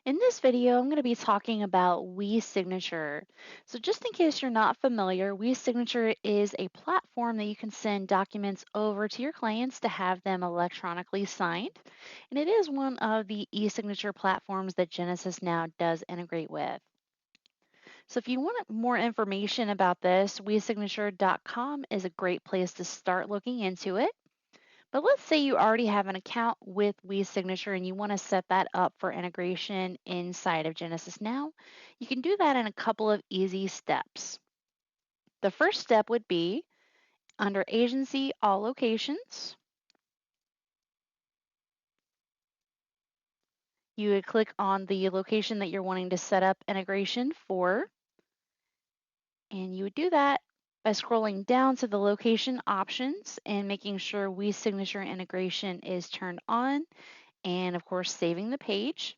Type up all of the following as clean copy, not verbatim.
In this video, I'm going to be talking about WeSignature. So just in case you're not familiar, WeSignature is a platform that you can send documents over to your clients to have them electronically signed. And it is one of the e-signature platforms that Genesis Now does integrate with. So if you want more information about this, WeSignature.com is a great place to start looking into it. But let's say you already have an account with WeSignature and you want to set that up for integration inside of Genesis Now. You can do that in a couple of easy steps. The first step would be under Agency, All Locations. You would click on the location that you're wanting to set up integration for, and you would do that by scrolling down to the location options and making sure WeSignature integration is turned on, and of course, saving the page.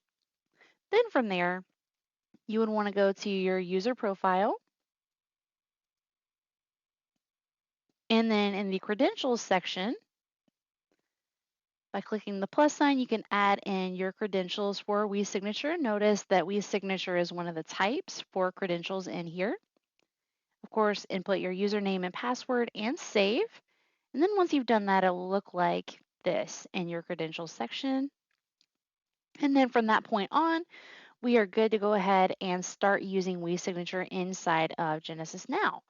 Then from there, you would want to go to your user profile. And then in the credentials section, by clicking the plus sign, you can add in your credentials for WeSignature. Notice that WeSignature is one of the types for credentials in here. Of course, input your username and password and save. And then once you've done that, it will look like this in your credentials section. And then from that point on, we are good to go ahead and start using WeSignature inside of Genesis Now.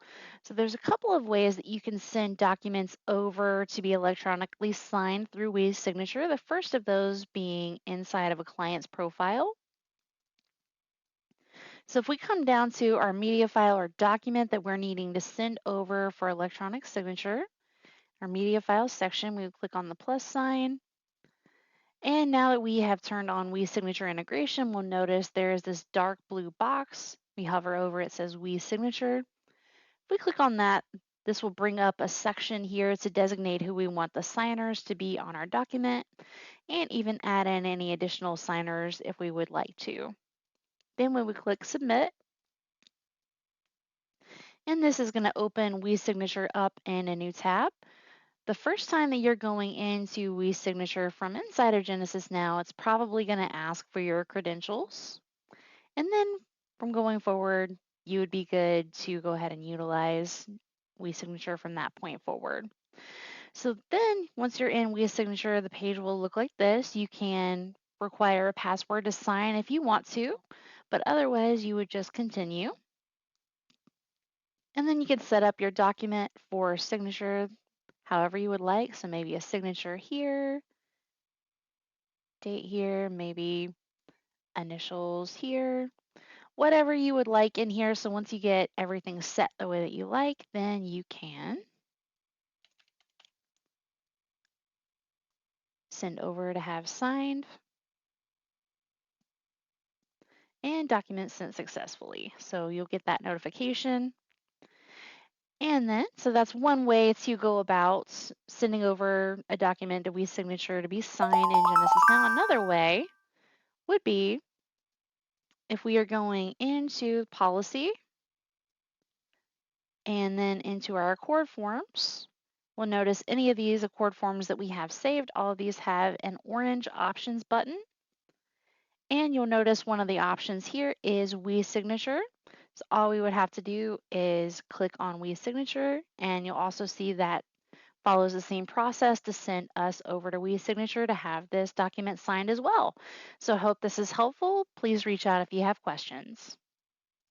So there's a couple of ways that you can send documents over to be electronically signed through WeSignature. The first of those being inside of a client's profile. So if we come down to our media file or document that we're needing to send over for electronic signature, our media file section, we would click on the plus sign. And now that we have turned on WeSignature integration, we'll notice there is this dark blue box. We hover over it, says WeSignature. If we click on that, this will bring up a section here to designate who we want the signers to be on our document, and even add in any additional signers if we would like to. Then when we click Submit, and this is going to open WeSignature up in a new tab. The first time that you're going into WeSignature from inside of Genesis Now, it's probably going to ask for your credentials. And then from going forward, you would be good to go ahead and utilize WeSignature from that point forward. So then once you're in WeSignature, the page will look like this. You can require a password to sign if you want to, but otherwise you would just continue. And then you can set up your document for signature however you would like. So maybe a signature here, date here, maybe initials here, whatever you would like in here. So once you get everything set the way that you like, then you can send over to have signed and document sent successfully. So you'll get that notification. And then, so that's one way to go about sending over a document to WeSignature to be signed in Genesis. Now, another way would be if we are going into policy and then into our accord forms, we'll notice any of these accord forms that we have saved, all of these have an orange options button. And you'll notice one of the options here is WeSignature. So all we would have to do is click on WeSignature, and you'll also see that follows the same process to send us over to WeSignature to have this document signed as well. So I hope this is helpful. Please reach out if you have questions.